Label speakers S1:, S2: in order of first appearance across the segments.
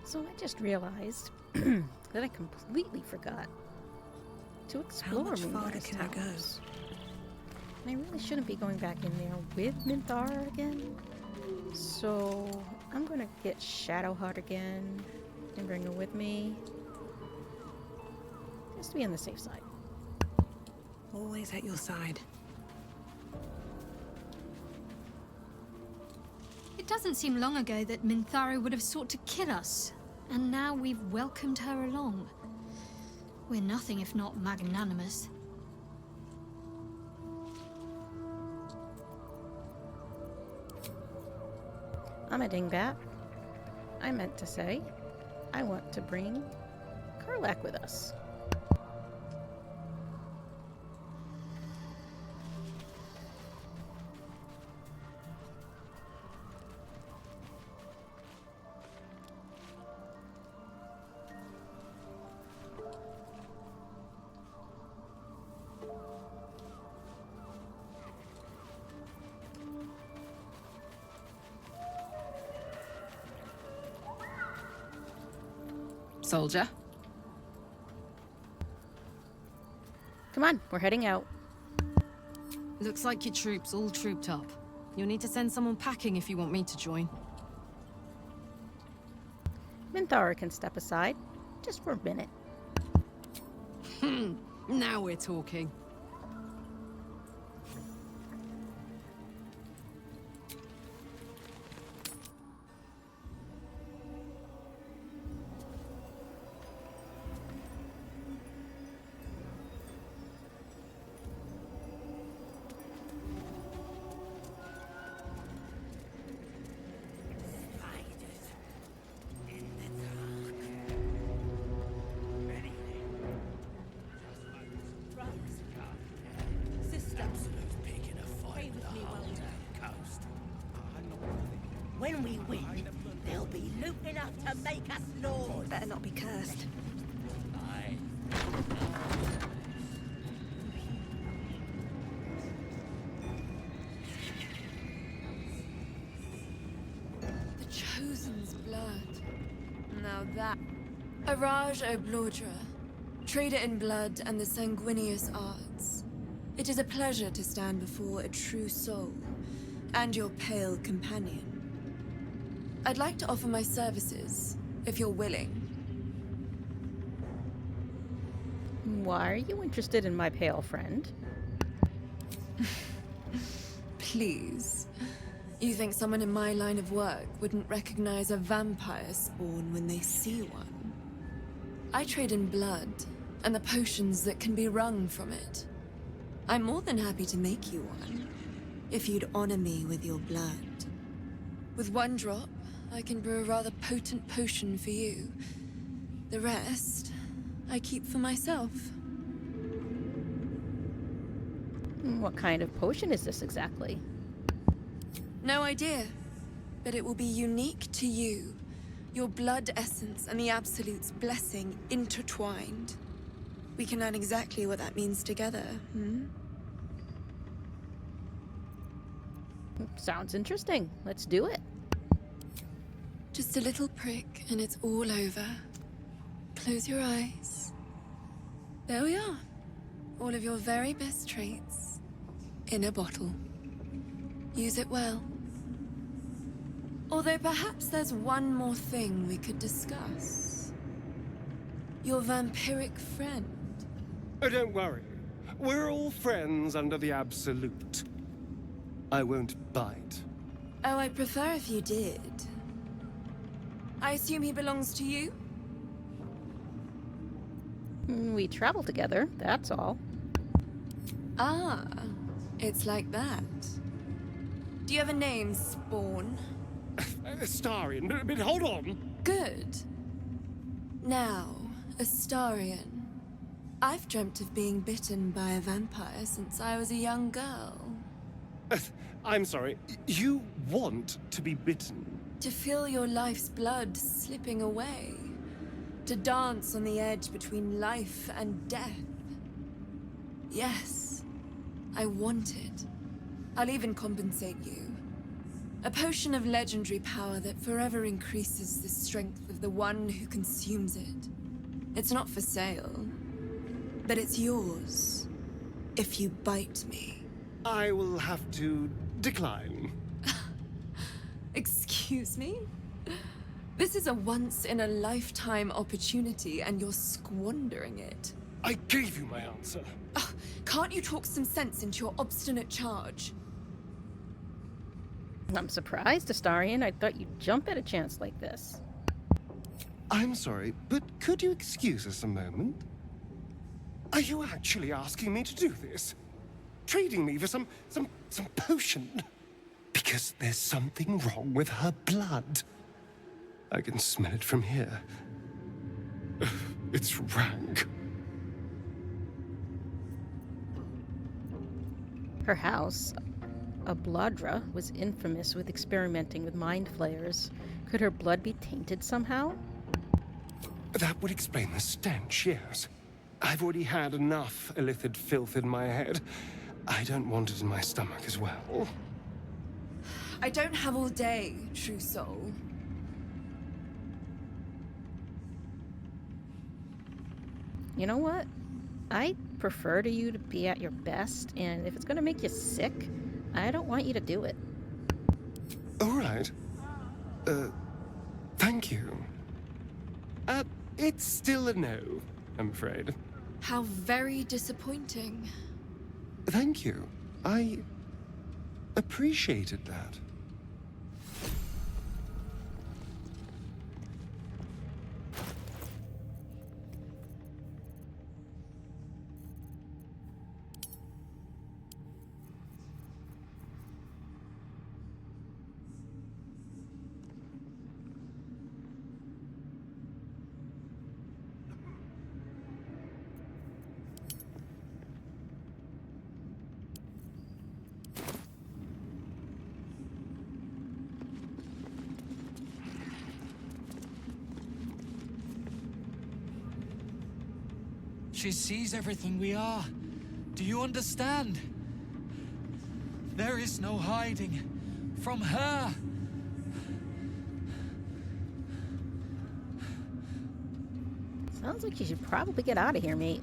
S1: So I just realized that I completely forgot to explore
S2: How much farther
S1: Moonrise
S2: can I go?
S1: Towers. And I really shouldn't be going back in there with Minthara again. So I'm gonna get Shadowheart again and bring her with me. Just to be on the safe side.
S2: Always at your side.
S3: It doesn't seem long ago that Minthara would have sought to kill us, and now we've welcomed her along. We're nothing if not magnanimous.
S1: I'm a dingbat. I meant to say, I want to bring Karlach with us.
S4: Soldier?
S1: Come on, we're heading out.
S4: Looks like your troops all trooped up. You'll need to send someone packing if you want me to join.
S1: Minthara can step aside, just for a minute.
S4: Now we're talking.
S5: When we win, there'll be loot enough to make us lords.
S2: Better not be cursed.
S6: The Chosen's blood. Now that... Araj Oblordra, trader in blood and the sanguineous arts. It is a pleasure to stand before a true soul, and your pale companion. I'd like to offer my services, if you're willing.
S1: Why are you interested in my pale friend?
S6: Please. You think someone in my line of work wouldn't recognize a vampire spawn when they see one? I trade in blood, and the potions that can be wrung from it. I'm more than happy to make you one, if you'd honor me with your blood. With one drop, I can brew a rather potent potion for you. The rest, I keep for myself.
S1: What kind of potion is this exactly?
S6: No idea, but it will be unique to you. Your blood essence and the Absolute's blessing intertwined. We can learn exactly what that means together,
S1: Sounds interesting. Let's do it.
S6: Just a little prick and it's all over. Close your eyes. There we are. All of your very best traits in a bottle. Use it well. Although perhaps there's one more thing we could discuss. Your vampiric friend.
S7: Oh, don't worry. We're all friends under the Absolute. I won't bite.
S6: Oh, I'd prefer if you did. I assume he belongs to you?
S1: We travel together, that's all.
S6: Ah, it's like that. Do you have a name, Spawn?
S7: Astarion, but hold on.
S6: Good. Now, Astarion. I've dreamt of being bitten by a vampire since I was a young girl.
S7: I'm sorry, you want to be bitten?
S6: To feel your life's blood slipping away. To dance on the edge between life and death. Yes, I want it. I'll even compensate you. A potion of legendary power that forever increases the strength of the one who consumes it. It's not for sale, but it's yours if you bite me.
S7: I will have to decline.
S6: Excuse me? This is a once-in-a-lifetime opportunity, and you're squandering it.
S7: I gave you my answer.
S6: Ugh, can't you talk some sense into your obstinate charge?
S1: I'm surprised, Astarion. I thought you'd jump at a chance like this.
S7: I'm sorry, but could you excuse us a moment? Are you actually asking me to do this? Trading me for some potion? Because there's something wrong with her blood. I can smell it from here. It's rank.
S1: Her house, Abladra, was infamous with experimenting with mind flayers. Could her blood be tainted somehow?
S7: That would explain the stench, yes. I've already had enough illithid filth in my head. I don't want it in my stomach as well.
S6: I don't have all day, true soul.
S1: You know what? I prefer to you to be at your best, and if it's gonna make you sick, I don't want you to do it.
S7: All right. Thank you. It's still a no, I'm afraid.
S6: How very disappointing.
S7: Thank you. I appreciated that.
S8: She sees everything we are. Do you understand? There is no hiding from her.
S1: Sounds like you should probably get out of here, mate.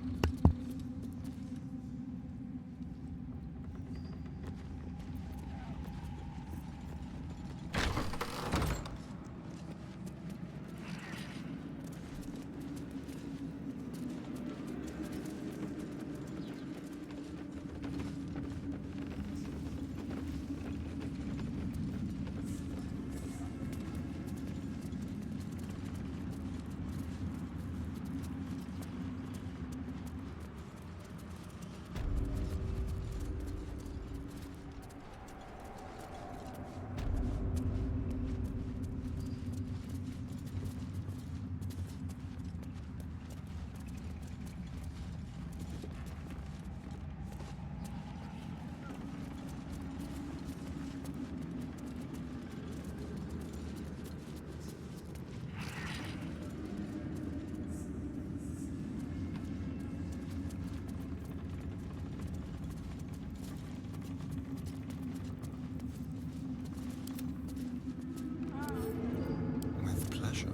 S7: With pleasure.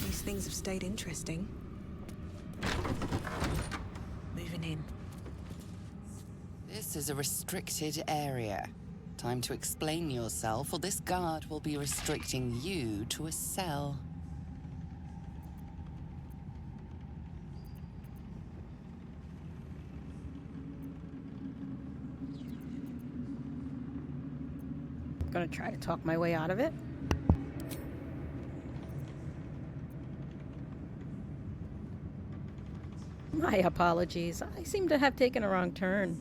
S2: These things have stayed interesting. Moving in.
S9: This is a restricted area. Time to explain yourself, or this guard will be restricting you to a cell.
S1: Gonna try to talk my way out of it. My apologies. I seem to have taken a wrong turn.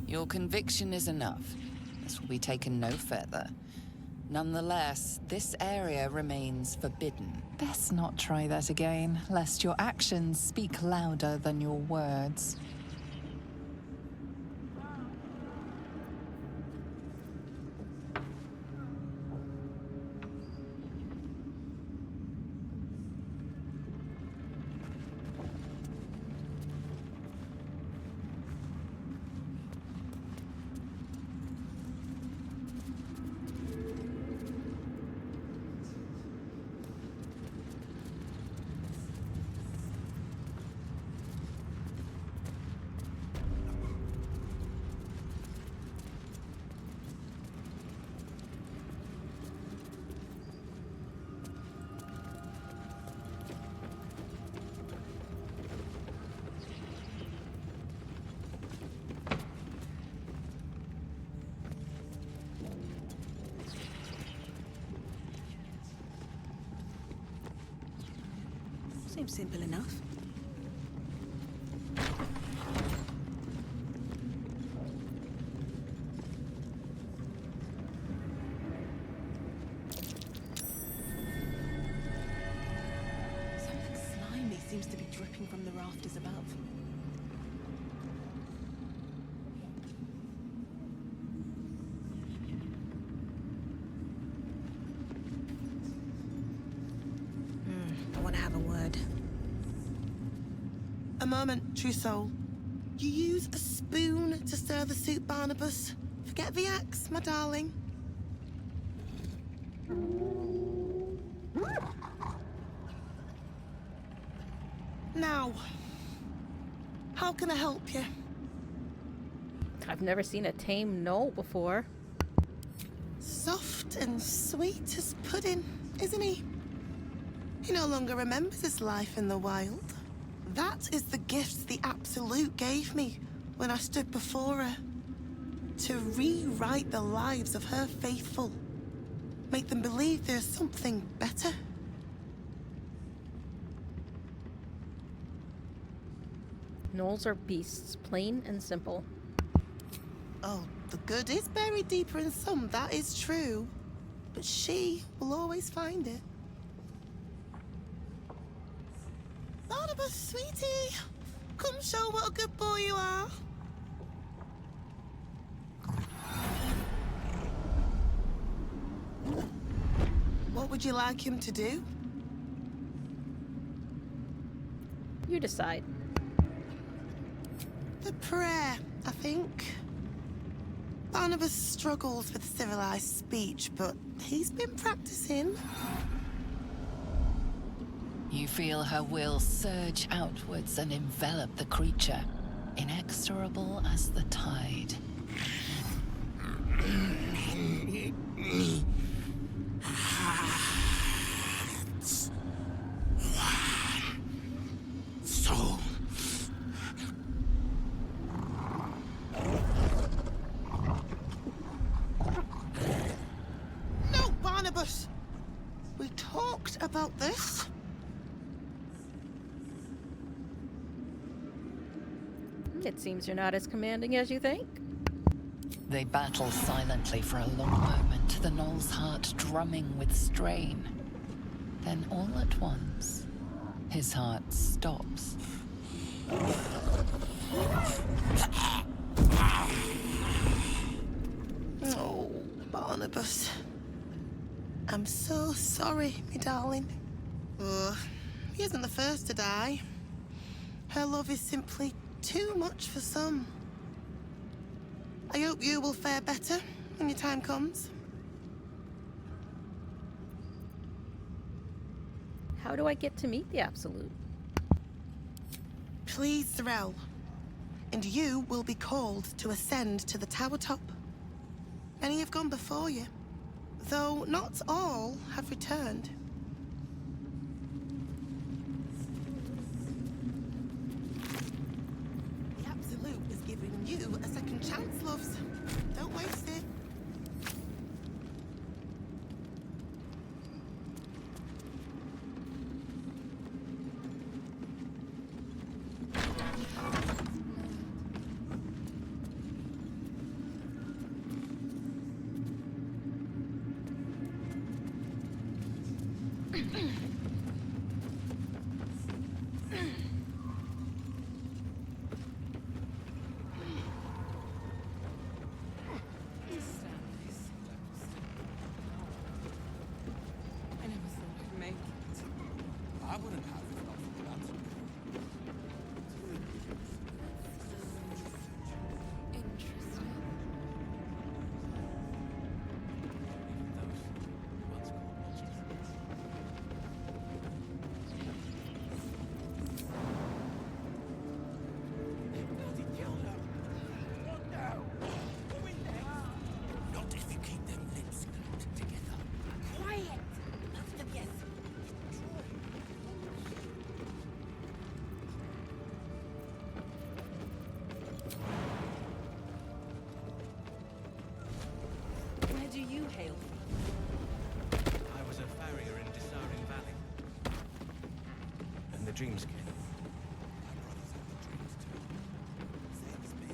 S9: Your conviction is enough. This will be taken no further. Nonetheless, this area remains forbidden. Best not try that again, lest your actions speak louder than your words.
S2: Seems simple enough. Something slimy seems to be dripping from the rafters above. I want to have a word.
S10: A moment, true soul. You use a spoon to stir the soup, Barnabas. Forget the axe, my darling. Now, how can I help you?
S1: I've never seen a tame gnoll before.
S10: Soft and sweet as pudding, isn't he? He no longer remembers his life in the wild. That is the gift the Absolute gave me when I stood before her. To rewrite the lives of her faithful. Make them believe there's something better.
S1: Gnolls are beasts, plain and simple.
S10: Oh, the good is buried deeper in some, that is true. But she will always find it. Barnabas, sweetie, come show what a good boy you are. What would you like him to do?
S1: You decide.
S10: The prayer, I think. Barnabas struggles with civilized speech, but he's been practicing.
S9: You feel her will surge outwards and envelop the creature, inexorable as the tide.
S7: Soul.
S10: No, Barnabas! We talked about this.
S1: It seems you're not as commanding as you think.
S9: They battle silently for a long moment, the gnoll's heart drumming with strain. Then all at once, his heart stops.
S10: Oh, Barnabas. I'm so sorry, me darling. Oh, he isn't the first to die. Her love is simply too much for some. I hope you will fare better when your time comes.
S1: How do I get to meet the Absolute?
S10: Please, Thorell. And you will be called to ascend to the tower top. Many have gone before you, though not all have returned. The Absolute is giving you a second chance, loves. Don't waste it.
S2: I never thought I'd make it.
S8: I wouldn't have if not for that.
S6: Interesting.
S8: Not if you keep them lips clamped together.
S5: Quiet! Both of you.
S2: Where do you hail from?
S8: I was a farrier in Dissaring Valley. And the dreams came. My brothers had the dreams too. Same as me.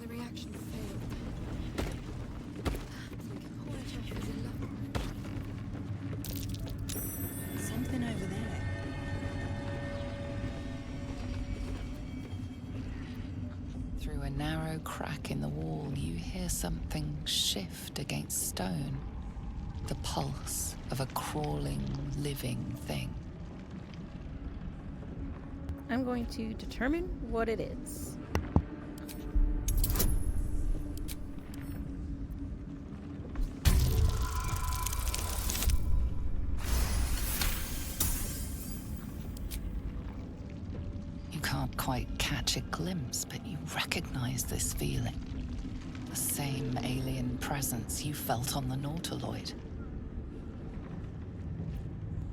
S6: The reaction failed.
S2: Something over there.
S9: Through a narrow crack in the wall, you hear something shift against stone. The pulse of a crawling, living thing.
S1: I'm going to determine what it is.
S9: You can't quite catch a glimpse, but you recognize this feeling. The same alien presence you felt on the Nautiloid.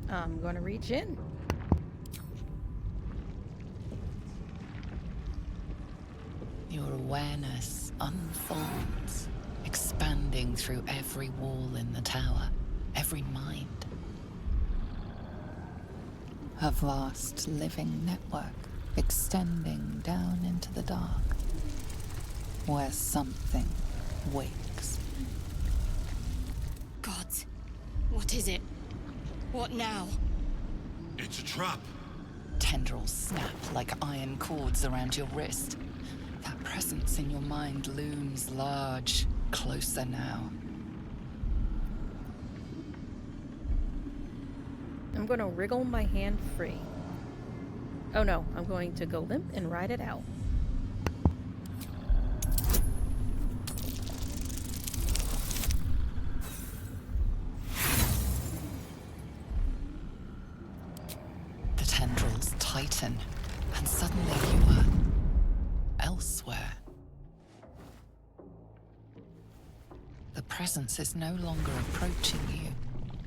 S1: I'm going to reach in.
S9: Your awareness unfolds, expanding through every wall in the tower, every mind. A vast living network extending down into the dark, where something wakes.
S3: Gods, what is it? What now?
S8: It's a trap.
S9: Tendrils snap like iron cords around your wrist. That presence in your mind looms large, closer now.
S1: I'm going to wriggle my hand free. Oh no, I'm going to go limp and ride it out.
S9: The tendrils tighten, and suddenly you are elsewhere. The presence is no longer approaching you,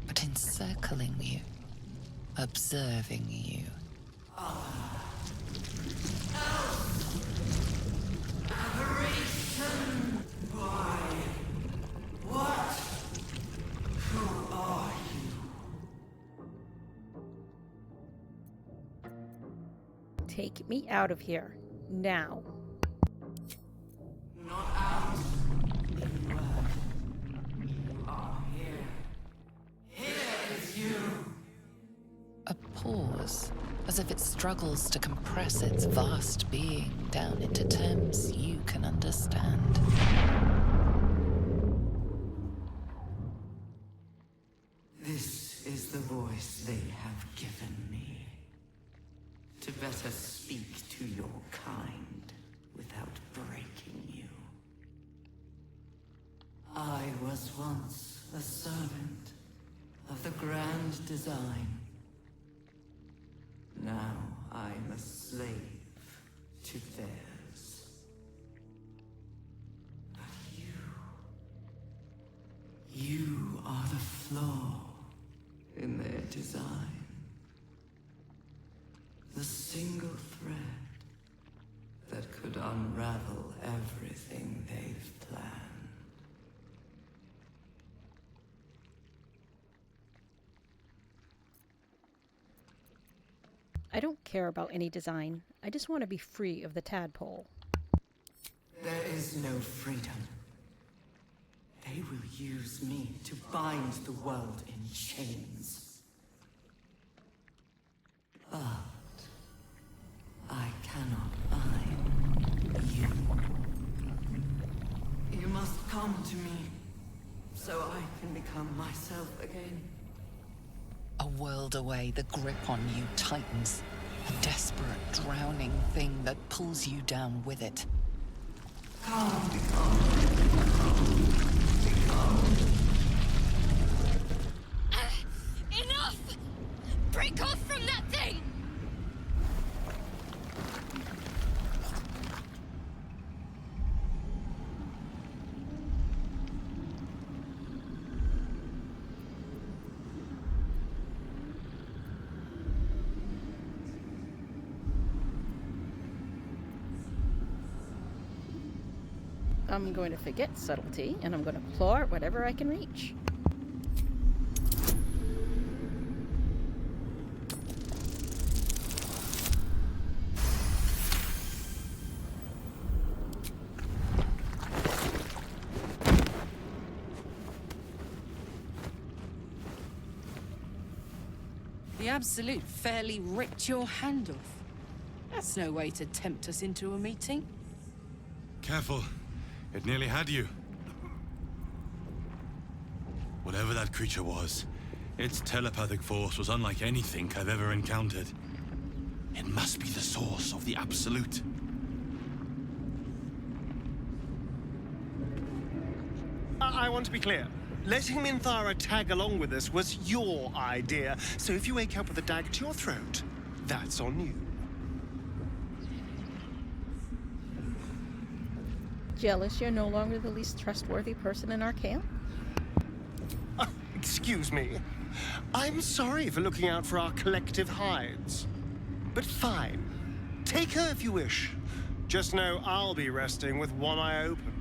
S9: but encircling you, observing you.
S1: Take me out of here. Now.
S9: A pause, as if it struggles to compress its vast being down into terms you can understand.
S11: This is the voice they have given me. To better speak to your kind without breaking you. I was once a servant of the grand design. Now I'm a slave to theirs. But you are the flaw in their design. The single thread unravel everything they've planned.
S1: I don't care about any design. I just want to be free of the tadpole.
S11: There is no freedom. They will use me to bind the world in chains. But I cannot bind you. You must come to me, so I can become myself again.
S9: A world away, the grip on you tightens. A desperate, drowning thing that pulls you down with it.
S11: Come.
S3: Enough! Break off from that thing!
S1: I'm going to forget subtlety, and I'm going to claw at whatever I can reach.
S4: The Absolute fairly ripped your hand off. That's no way to tempt us into a meeting.
S12: Careful. It nearly had you. Whatever that creature was, its telepathic force was unlike anything I've ever encountered. It must be the source of the Absolute.
S7: I want to be clear. Letting Minthara tag along with us was your idea, so if you wake up with a dagger to your throat, that's on you.
S1: Jealous you're no longer the least trustworthy person in our camp?
S7: Excuse me. I'm sorry for looking out for our collective hides. But fine. Take her if you wish. Just know I'll be resting with one eye open.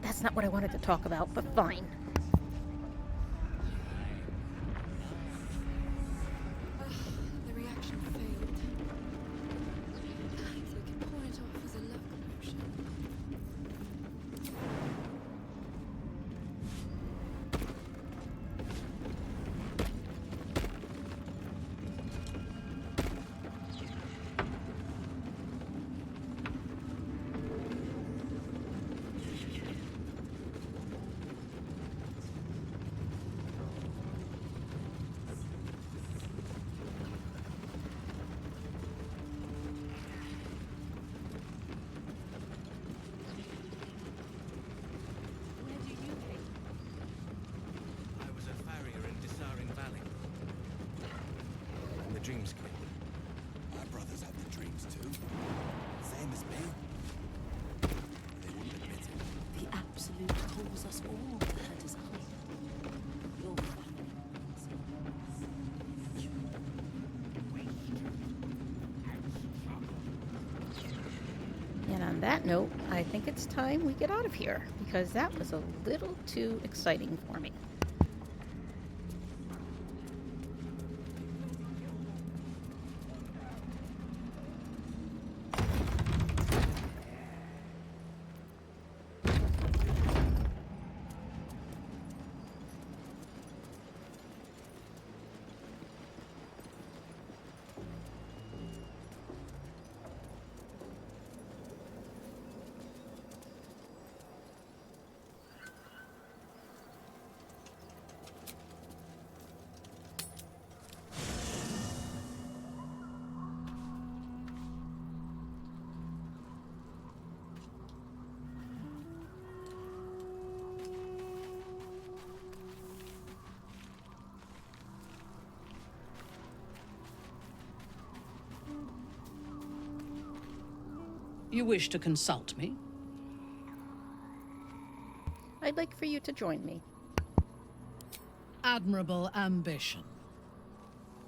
S1: That's not what I wanted to talk about, but fine.
S6: The reaction failed. If we can pour it off as a luck potion.
S8: I was a farrier in Disarring Valley. And the Dreams King.
S13: My brothers had the dreams too. Same as me. They wouldn't admit it.
S2: The Absolute calls us all to her design. Your
S1: And on that note, I think it's time we get out of here, because that was a little too exciting for me.
S2: You wish to consult me?
S1: I'd like for you to join me.
S2: Admirable ambition.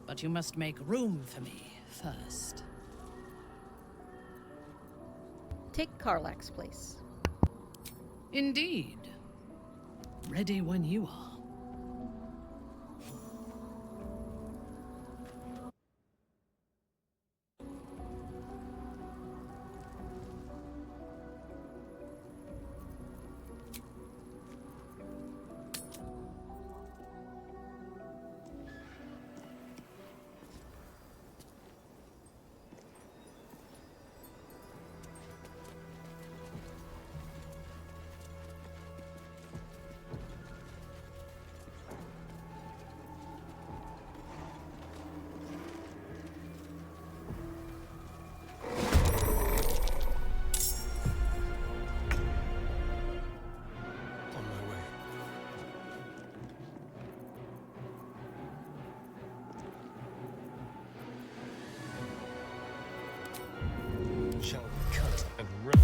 S4: But you must make room for me first.
S1: Take Karlak's place.
S4: Indeed. Ready when you are.
S7: Shall we cut and run?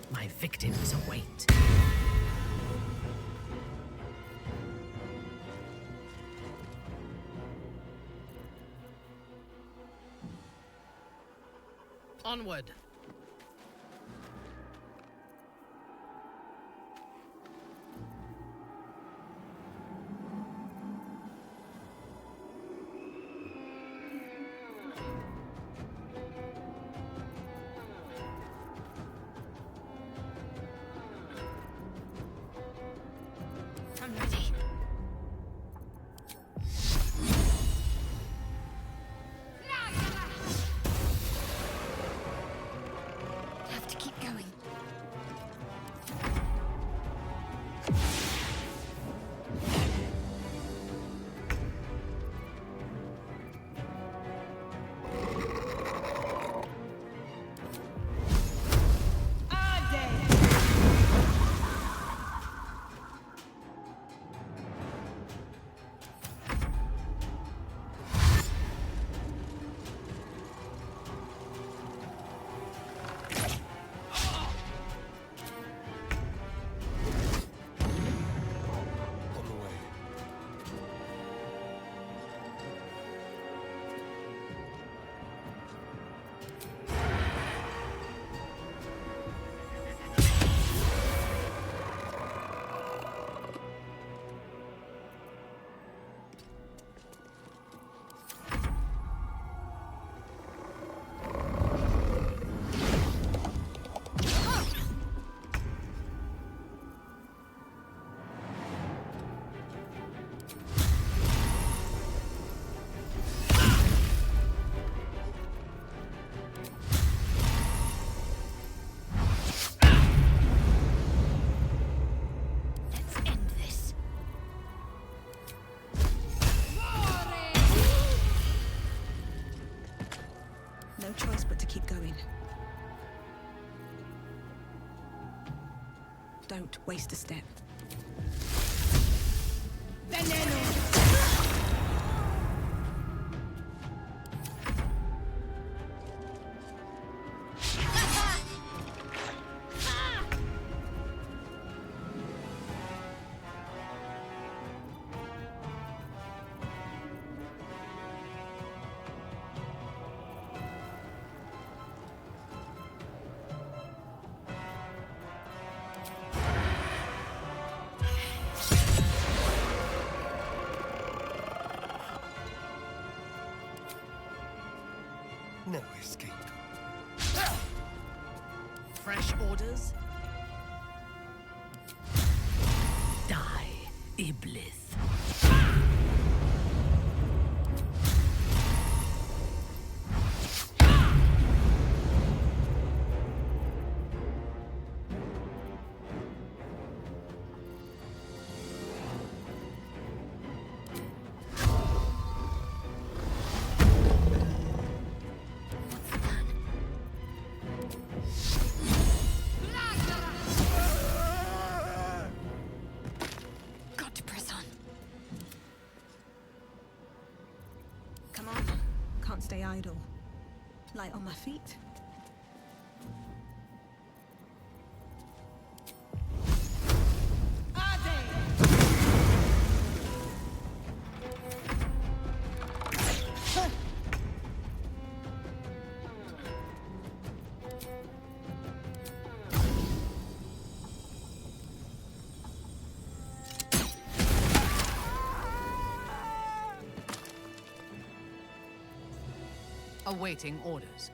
S4: My victims await. Onward.
S3: I'm ready. Have to keep going.
S2: No choice but to keep going. Don't waste a step.
S7: No escape.
S4: Fresh orders? Die, Iblis.
S14: idle. Light on my feet.
S4: Awaiting orders.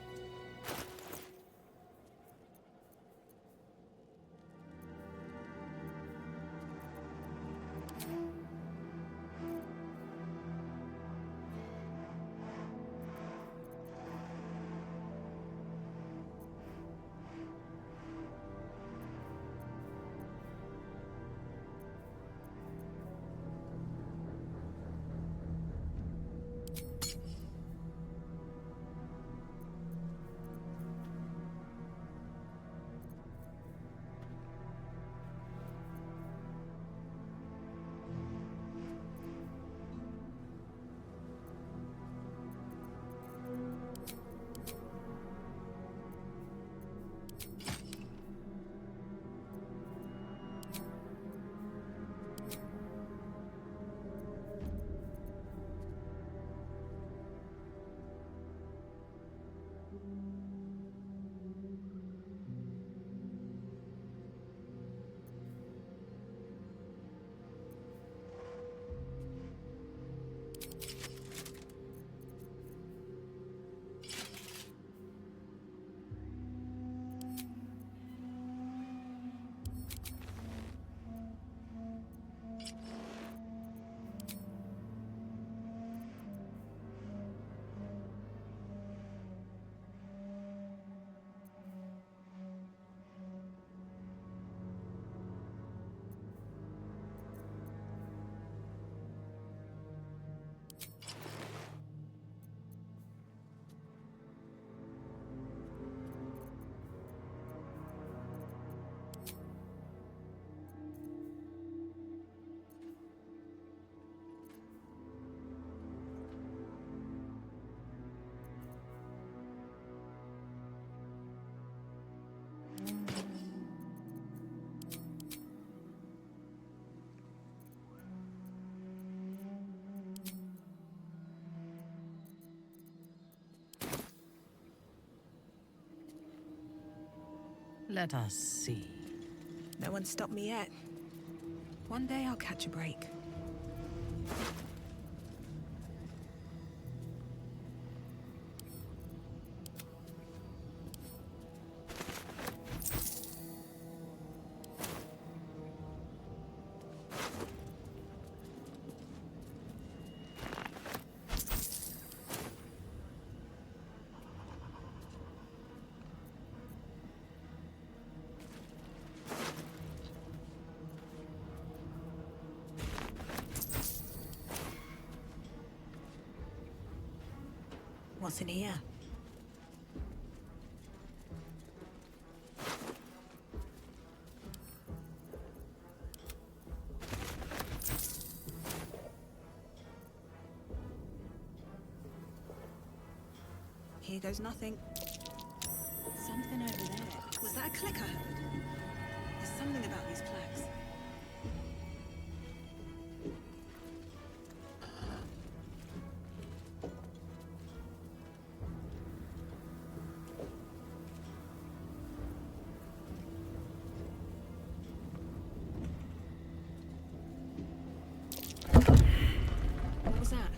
S4: Let us see.
S14: No one's stopped me yet. One day I'll catch a break. What's in here? Here goes nothing. Something over there. Was that a click I heard? There's something about these plaques. What was that?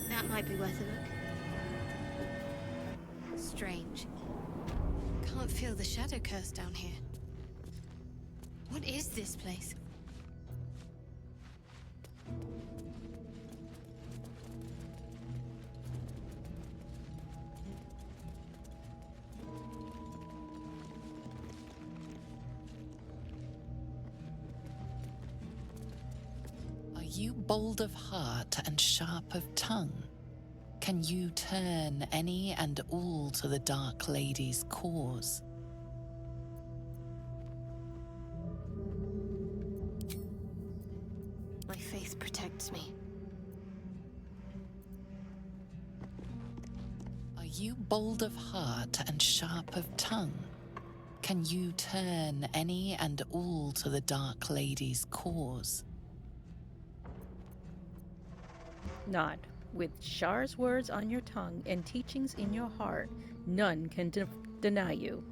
S3: That might be worth a look. Strange. Can't feel the shadow curse down here. What is this place?
S9: Are you bold of heart and sharp of tongue? Can you turn any and all to the Dark Lady's cause?
S3: My faith protects me.
S9: you bold of heart and sharp of tongue, can you turn any and all to the Dark Lady's cause?
S1: Nod. With Shar's words on your tongue and teachings in your heart, none can deny you.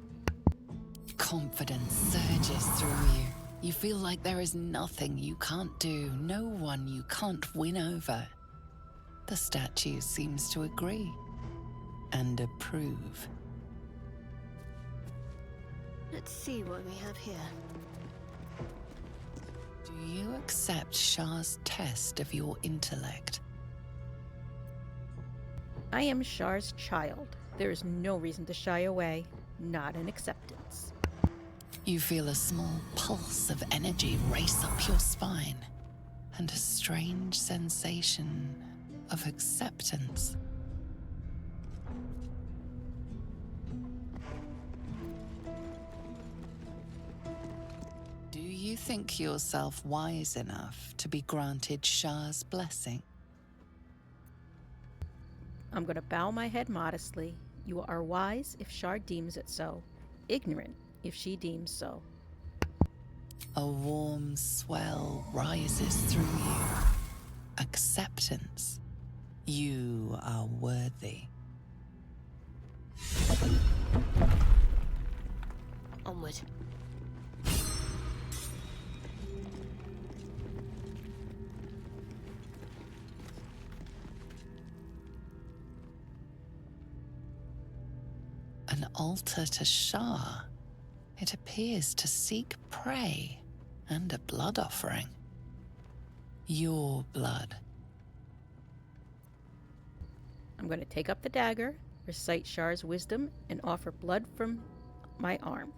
S9: Confidence surges through you. You feel like there is nothing you can't do, no one you can't win over. The statue seems to agree and approve.
S15: Let's see what we have here.
S9: Do you accept Shar's test of your intellect?
S1: I am Shar's child. There is no reason to shy away, not an acceptance.
S9: You feel a small pulse of energy race up your spine, and a strange sensation of acceptance. Do you think yourself wise enough to be granted Shar's blessing?
S1: I'm going to bow my head modestly. You are wise if Shar deems it so, ignorant if she deems so.
S9: A warm swell rises through you. Acceptance. You are worthy.
S15: Onward.
S9: An altar to Shar. It appears to seek prey and a blood offering. Your blood.
S1: I'm going to take up the dagger, recite Shar's wisdom, and offer blood from my arm.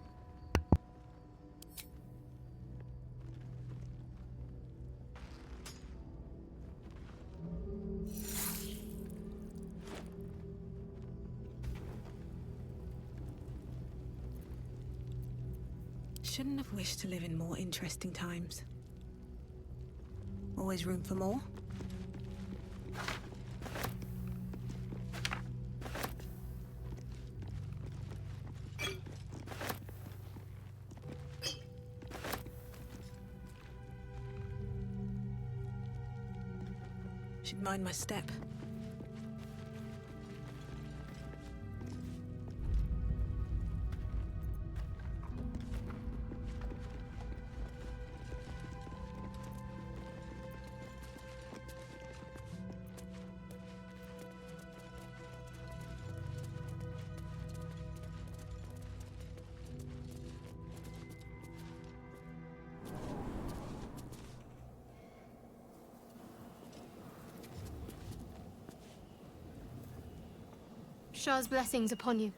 S14: Shouldn't have wished to live in more interesting times. Always room for more? Should mind my step.
S15: Shar's blessings upon you.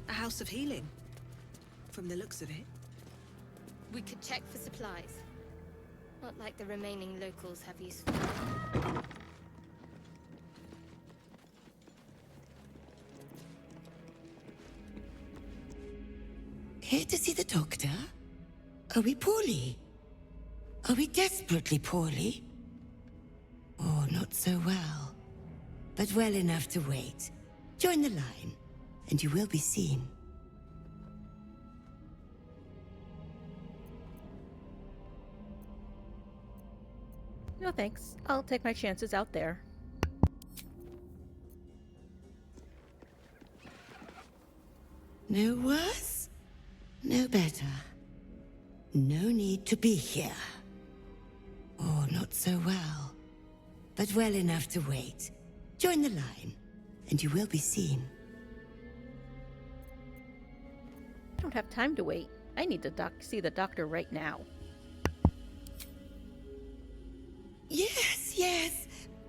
S15: A house of healing, from the looks of it. We could check for supplies. Not like the remaining locals have useful.
S5: Here to see the doctor? Are we poorly? Are we desperately poorly? Or not not so well, but well enough to wait. Join the line, and you will be seen.
S1: No thanks. I'll take my chances out there.
S5: No worse, no better. No need to be here. Or not so well, but well enough to wait. Join the line, and you will be seen.
S1: I don't have time to wait. I need to see the doctor right now.
S5: Yes, yes,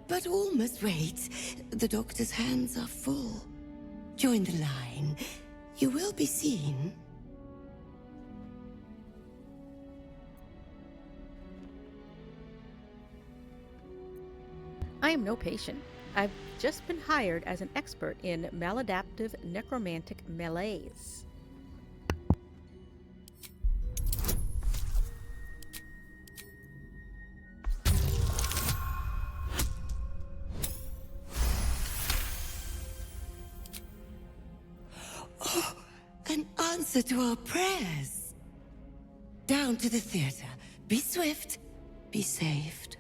S5: but all must wait. The doctor's hands are full. Join the line. You will be seen.
S1: I am no patient. I've just been hired as an expert in maladaptive necromantic melees.
S5: Oh, an answer to our prayers. Down to the theater. Be swift. Be saved.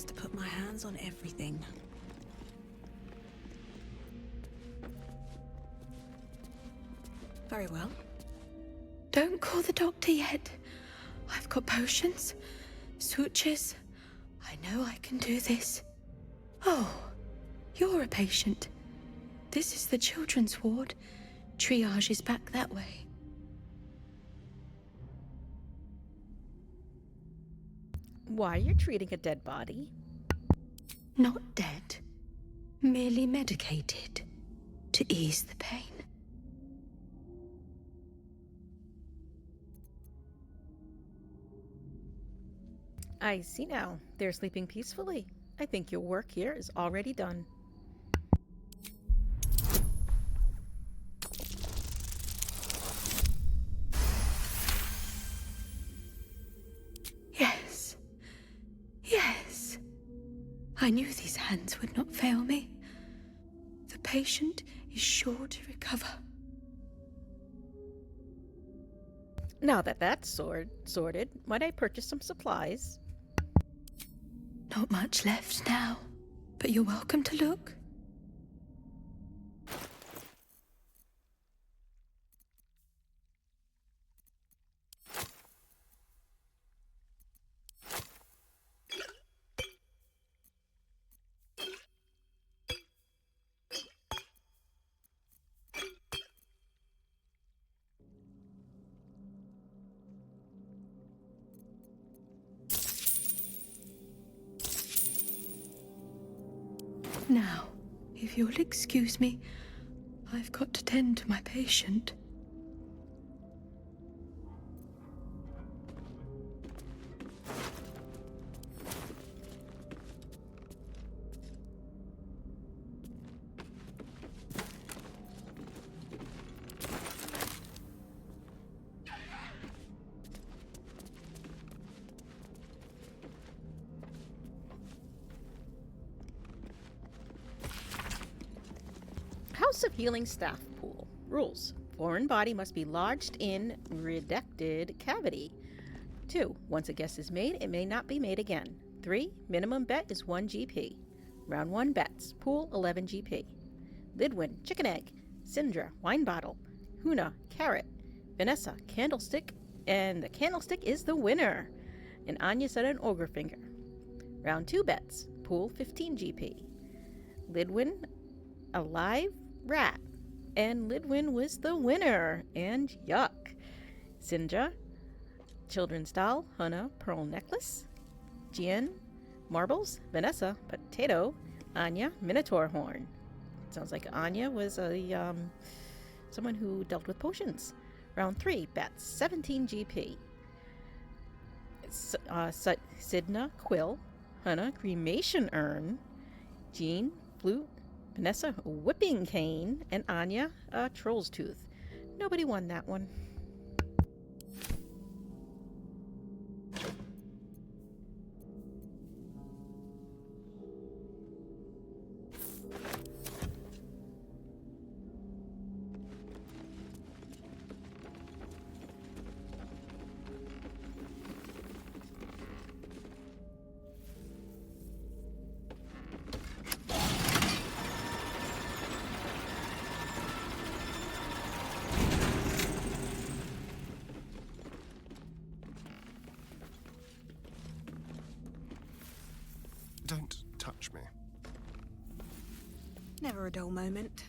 S14: To put my hands on everything. Very well.
S16: Don't call the doctor yet. I've got potions, sutures. I know I can do this. Oh, you're a patient. This is the children's ward. Triage is back that way.
S1: Why, you're treating a dead body.
S16: Not dead. Merely medicated. To ease the pain.
S1: I see now. They're sleeping peacefully. I think your work here is already done.
S16: Yes. Yes. I knew these hands would not fail me. The patient is sure to recover.
S1: Now that that's sorted, might I purchase some supplies?
S16: Not much left now, but you're welcome to look. Now, if you'll excuse me, I've got to tend to my patient.
S1: House of Healing Staff Pool. Rules. Foreign body must be lodged in redacted cavity. 2. Once a guess is made, it may not be made again. 3. Minimum bet is 1 GP. Round 1 bets. Pool 11 GP. Lidwin, chicken egg. Sindra, wine bottle. Huna, carrot. Vanessa, candlestick. And the candlestick is the winner. And Anya said an ogre finger. Round 2 bets. pool 15 GP. Lidwin, a live rat. And Lidwin was the winner. And yuck. Sindra, children's doll. Hannah, pearl necklace. Jian, marbles. Vanessa, potato. Anya, minotaur horn. Sounds like Anya was a someone who dealt with potions. Round 3, bats 17 GP. Sidna, quill. Hannah, cremation urn. Jean, flute. Vanessa, whipping cane. And Anya, troll's tooth. Nobody won that one.
S7: Don't touch me.
S14: Never a dull moment.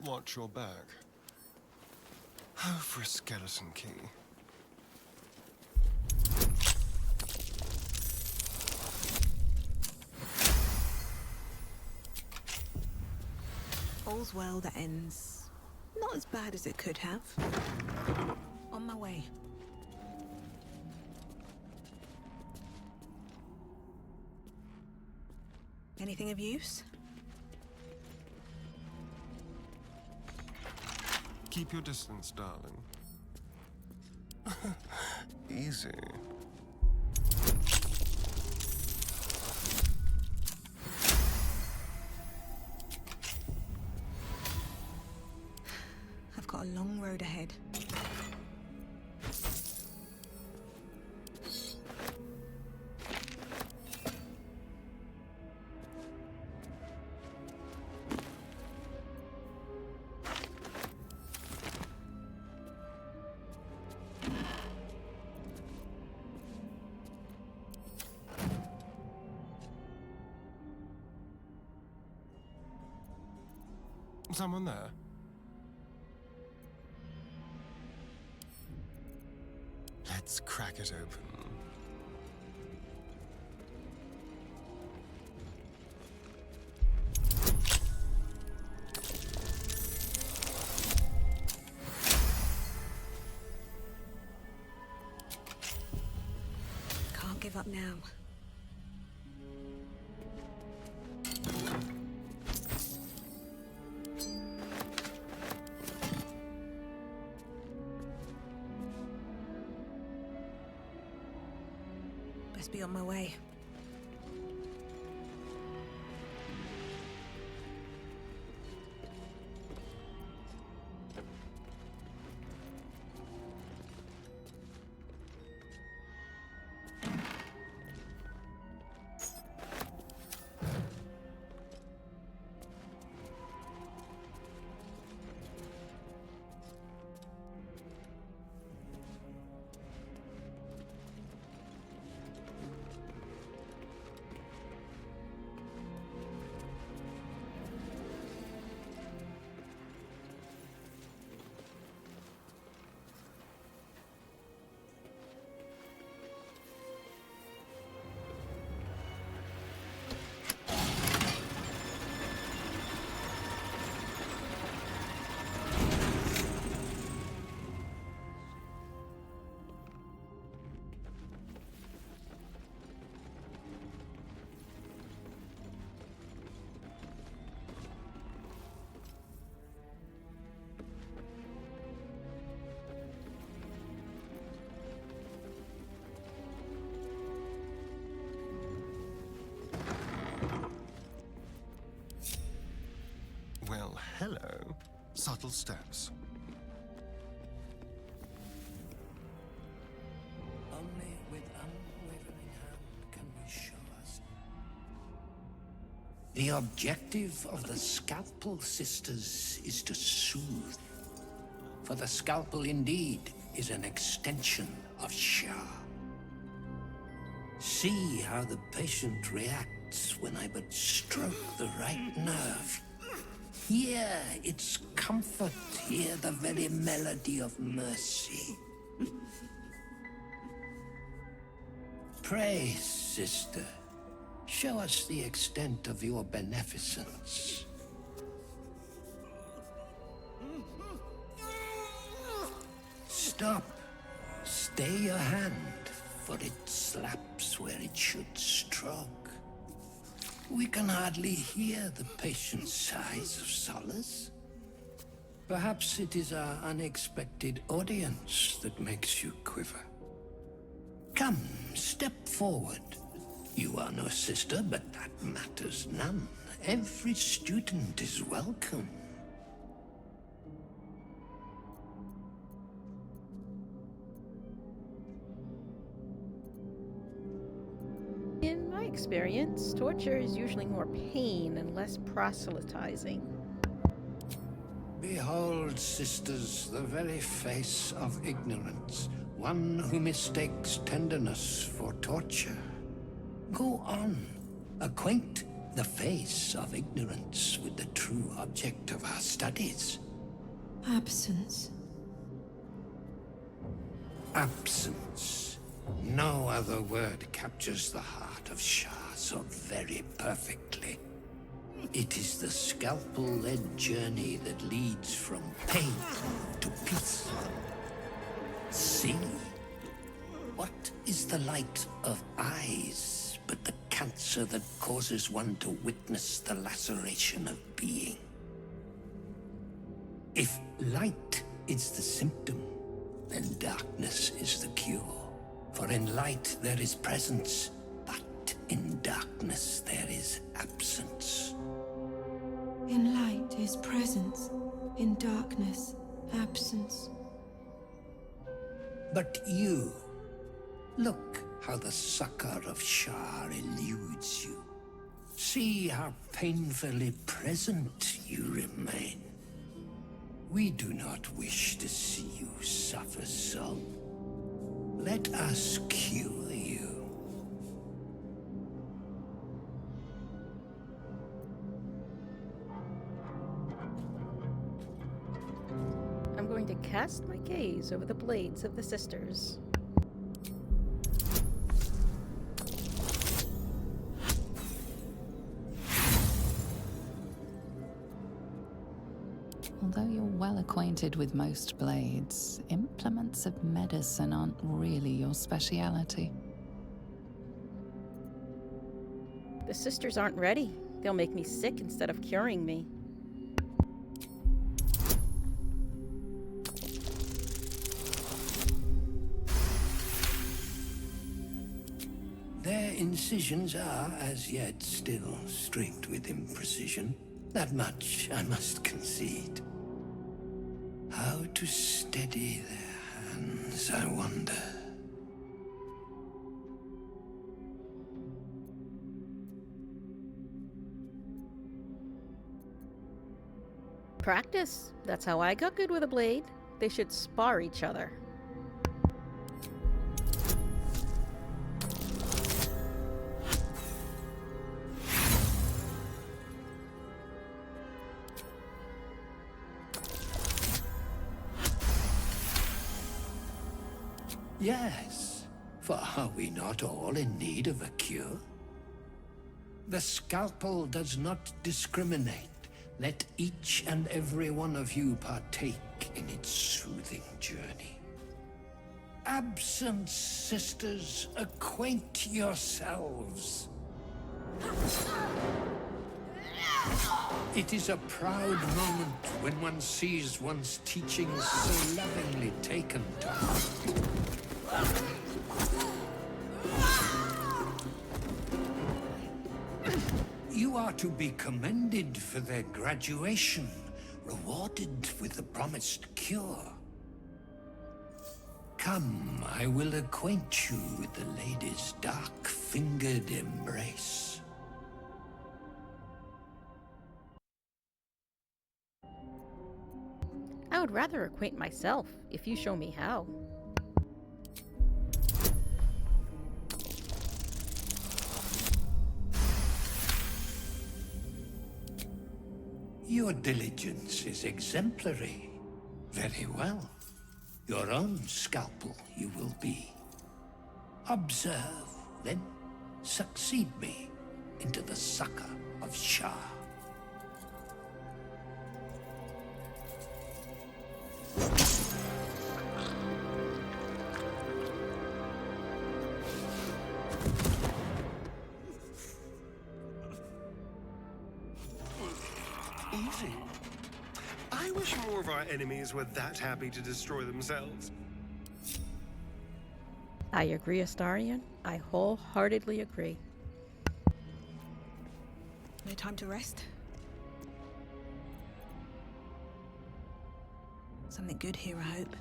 S7: Watch your back. Oh, for a skeleton key.
S14: All's well that ends not as bad as it could have. On my way. Anything of use?
S7: Keep your distance, darling. Easy.
S14: I've got a long road ahead.
S7: Someone there? Let's crack it open.
S14: Can't give up now. Best be on my way.
S7: Well, hello. Subtle steps.
S13: Only with unwavering hand can we show us.
S11: The
S17: objective of the Scalpel Sisters is to soothe. For the scalpel indeed is an extension of Shah. See how the patient reacts when I but stroke the right nerve. Hear its comfort, hear the very melody of mercy. Pray, sister, show us the extent of your beneficence. Stop. Stay your hand, for it slaps where it should stroke. We can hardly hear the patient's sighs of solace. Perhaps it is our unexpected audience that makes you quiver. Come, step forward. You are no sister, but that matters none. Every student is welcome.
S1: In my experience, torture is usually more pain and less proselytizing.
S17: Behold, sisters, the very face of ignorance. One who mistakes tenderness for torture. Go on. Acquaint the face of ignorance with the true object of our studies.
S16: Absence.
S17: Absence. No other word captures the heart of Shah so very perfectly. It is the scalpel-led journey that leads from pain to peace. See? What is the light of eyes but the cancer that causes one to witness the laceration of being? If light is the symptom, then darkness is the cure. For in light there is presence, but in darkness there is absence.
S16: In light is presence, in darkness, absence.
S17: But you, look how the succor of Shah eludes you. See how painfully present you remain. We do not wish to see you suffer so. Let us cure you.
S1: I'm going to cast my gaze over the blades of the sisters.
S9: Although you're well acquainted with most blades, implements of medicine aren't really your speciality.
S1: The sisters aren't ready. They'll make me sick instead of curing me.
S17: Their incisions are, as yet, still streaked with imprecision. That much I must concede. How to steady their hands, I wonder.
S1: Practice. That's how I got good with a blade. They should spar each other.
S17: Yes, for are we not all in need of a cure? The scalpel does not discriminate. Let each and every one of you partake in its soothing journey. Absence, sisters, acquaint yourselves. It is a proud moment when one sees one's teachings so lovingly taken to heart. You are to be commended for their graduation, rewarded with the promised cure. Come, I will acquaint you with the lady's dark-fingered embrace.
S1: I would rather acquaint myself, if you show me how.
S17: Your diligence is exemplary. Very well. Your own scalpel you will be. Observe, then succeed me into the succor of Shah.
S7: Easy. I wish more of our enemies were that happy to destroy themselves.
S1: I agree, Astarion. I wholeheartedly agree.
S14: No time to rest? Something good here, I hope.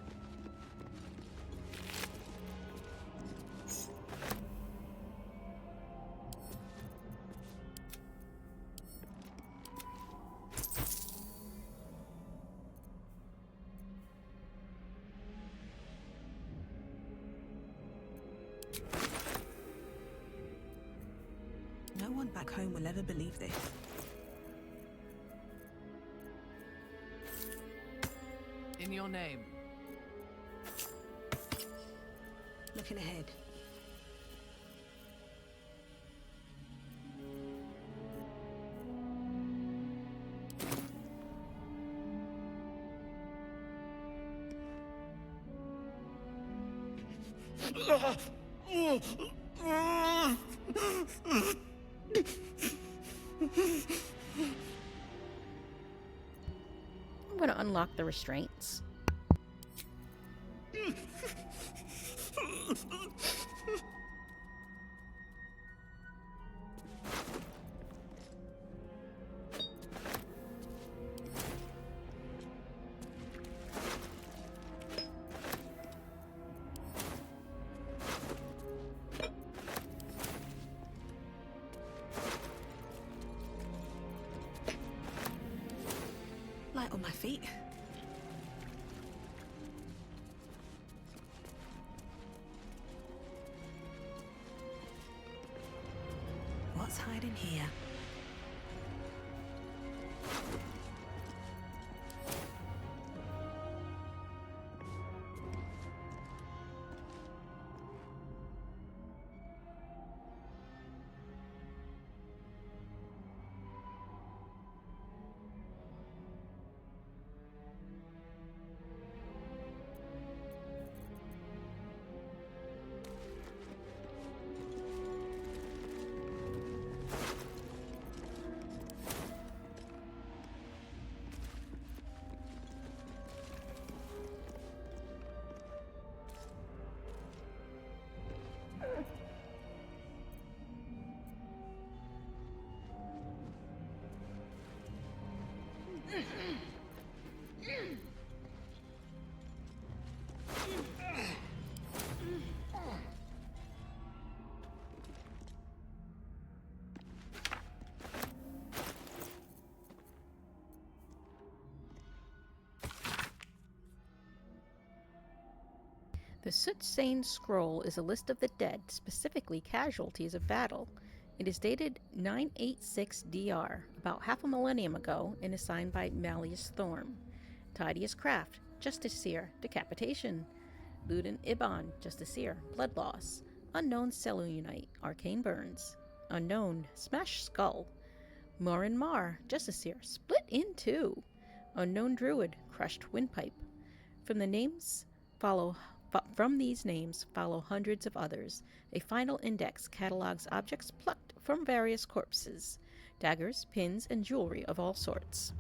S14: No one back home will ever believe this.
S4: In your name.
S14: Looking ahead.
S1: I'm going to unlock the restraints.
S14: Light on my feet. What's hiding here?
S1: The Sootsane Scroll is a list of the dead, specifically casualties of battle. It is dated 986 DR, about half a millennium ago, and is signed by Malleus Thorm. Tidius Craft, Justiciar, Decapitation. Ludin Iban, Justiciar, Blood Loss. Unknown Selunite, Arcane Burns. Unknown Smash Skull. Morin Mar, Justiciar, Split in Two. Unknown Druid, Crushed Windpipe. From these names follow hundreds of others. A final index catalogs objects plucked from various corpses, daggers, pins, and jewelry of all sorts.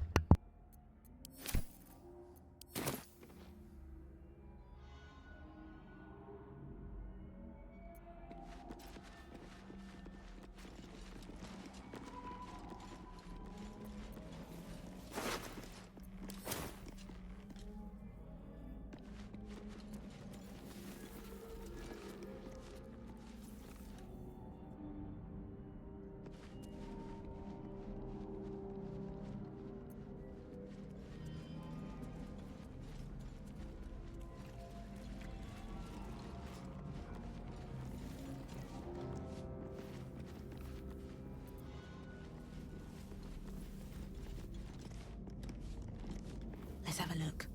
S14: Let's have a look.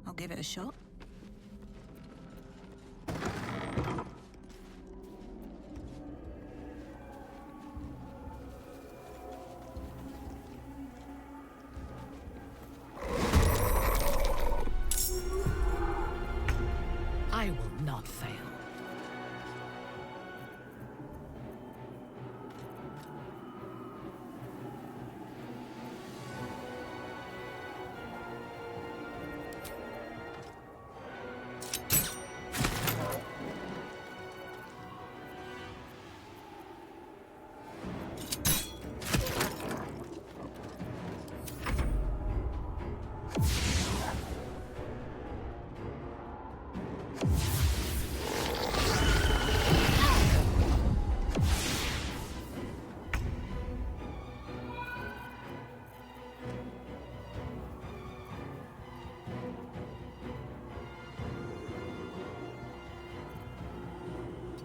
S14: I'll give it a shot.
S4: I will not fail.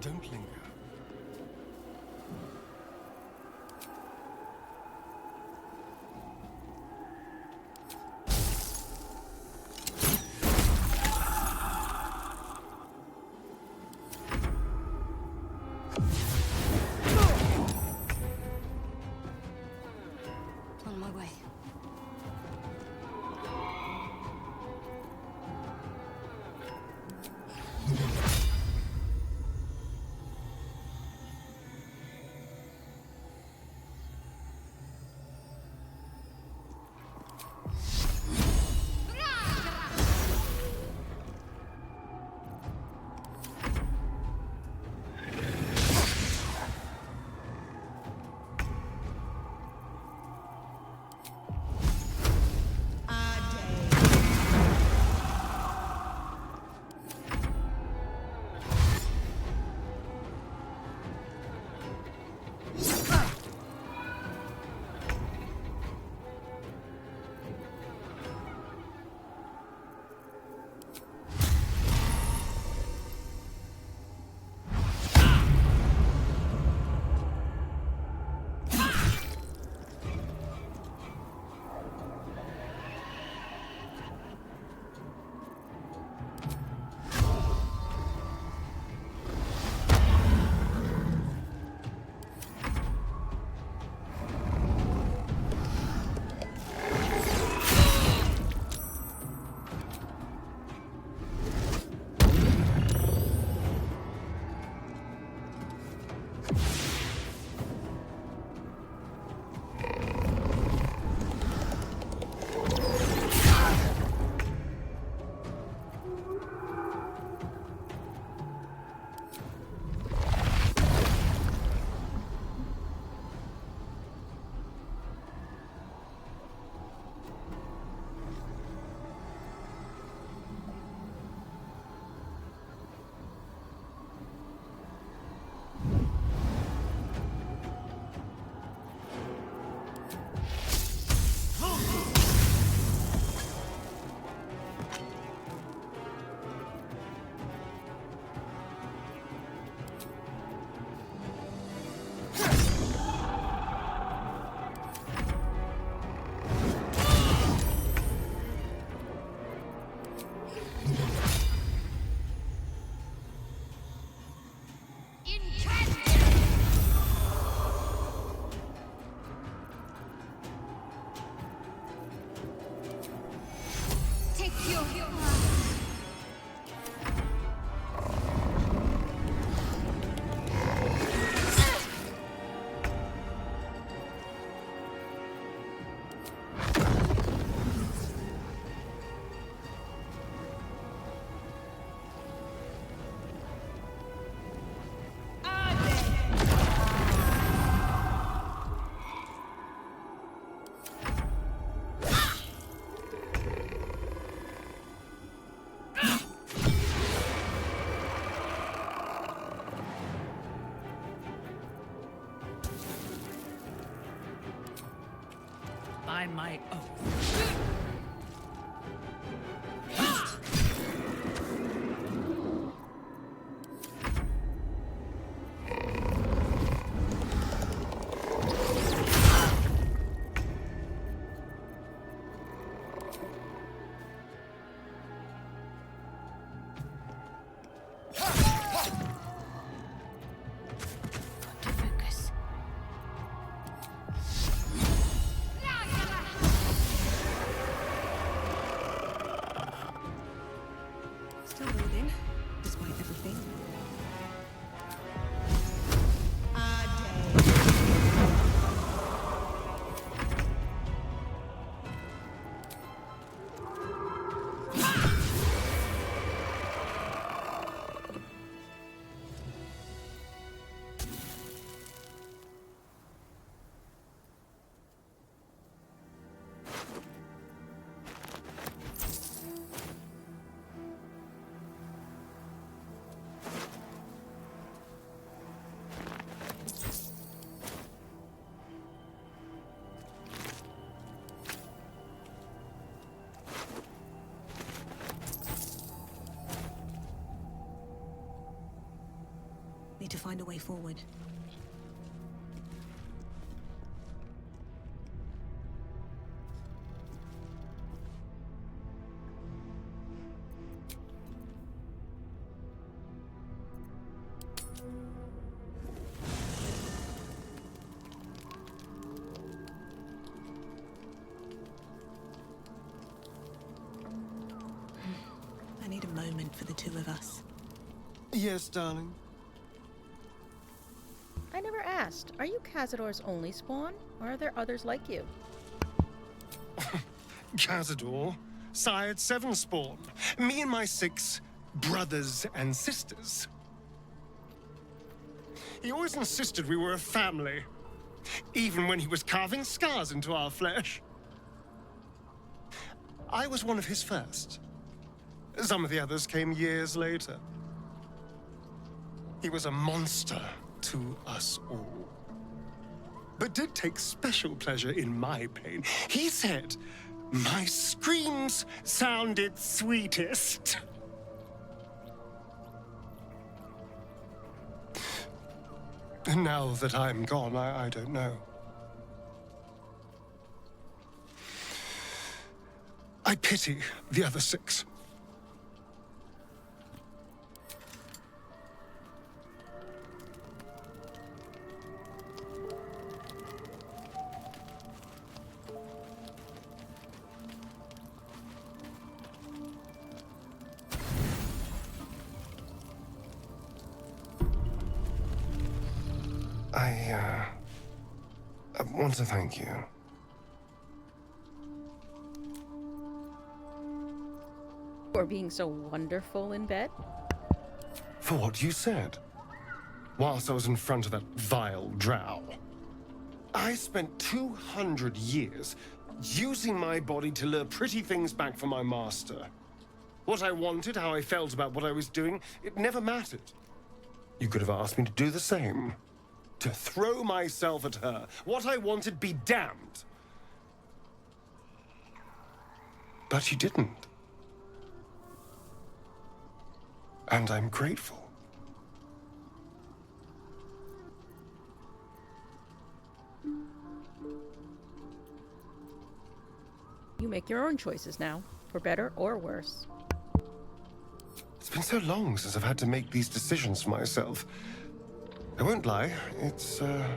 S7: Don't linger.
S3: On my way.
S4: By my oath.
S14: think? Need to find a way forward. I need a moment for the two of us.
S7: Yes, darling.
S1: I never asked. Are you Cazador's only spawn, or are there others like you?
S7: Cazador sired 7 spawn. Me and my 6 brothers and sisters. He always insisted we were a family, even when he was carving scars into our flesh. I was one of his first. Some of the others came years later. He was a monster to us all, but did take special pleasure in my pain. He said my screams sounded sweetest. And now that I'm gone, I don't know. I pity the other 6. I want to thank you.
S1: For being so wonderful in bed?
S7: For what you said, whilst I was in front of that vile drow. I spent 200 years using my body to lure pretty things back from my master. What I wanted, how I felt about what I was doing, it never mattered. You could have asked me to do the same. To throw myself at her. What I wanted be damned. But you didn't. And I'm grateful.
S1: You make your own choices now, for better or worse.
S7: It's been so long since I've had to make these decisions for myself. I won't lie, it's a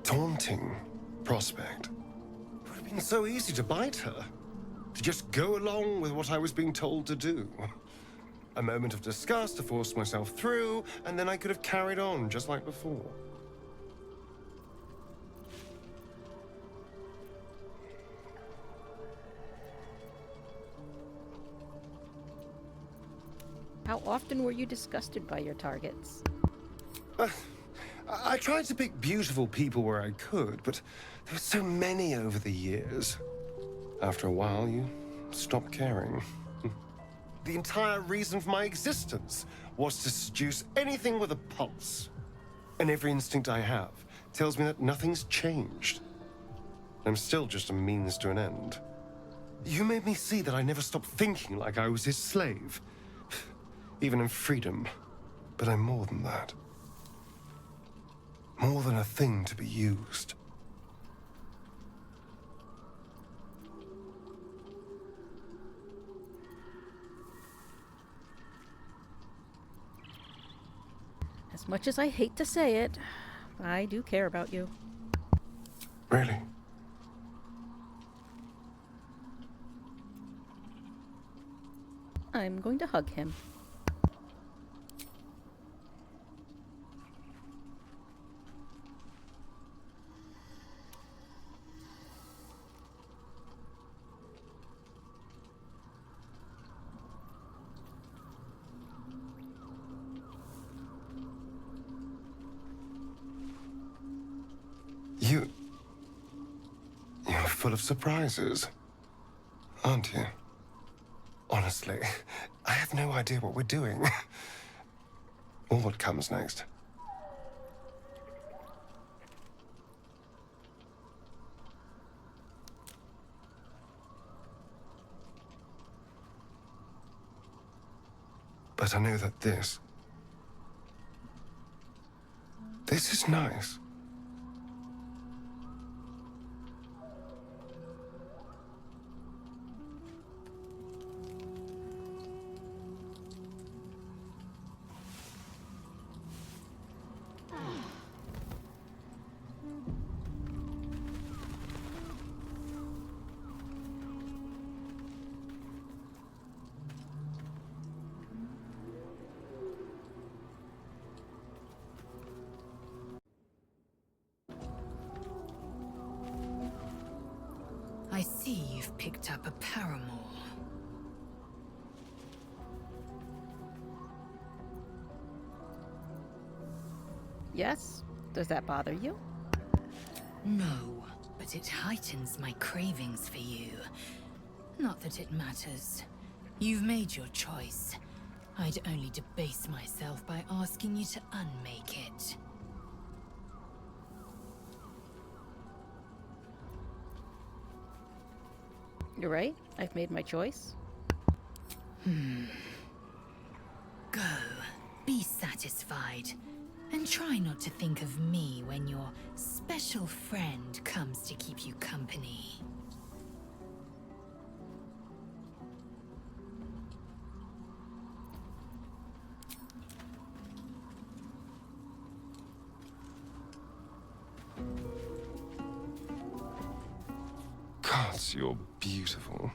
S7: daunting prospect. It would have been so easy to bite her, to just go along with what I was being told to do. A moment of disgust to force myself through, and then I could have carried on just like before.
S1: How often were you disgusted by your targets?
S7: I tried to pick beautiful people where I could, but there were so many over the years. After a while, you stop caring. The entire reason for my existence was to seduce anything with a pulse. And every instinct I have tells me that nothing's changed. I'm still just a means to an end. You made me see that I never stopped thinking like I was his slave. Even in freedom. But I'm more than that. More than a thing to be used.
S1: As much as I hate to say it, I do care about you.
S7: Really?
S1: I'm going to hug him.
S7: full of surprises, aren't you? Honestly, I have no idea what we're doing. Or what comes next. But I know that this is nice.
S18: I see you've picked up a paramour.
S1: Yes? Does that bother you?
S18: No, but it heightens my cravings for you. Not that it matters. You've made your choice. I'd only debase myself by asking you to unmake it.
S1: You're right. I've made my choice.
S18: Go. Be satisfied. And try not to think of me when your special friend comes to keep you company.
S7: Gods, you're beautiful.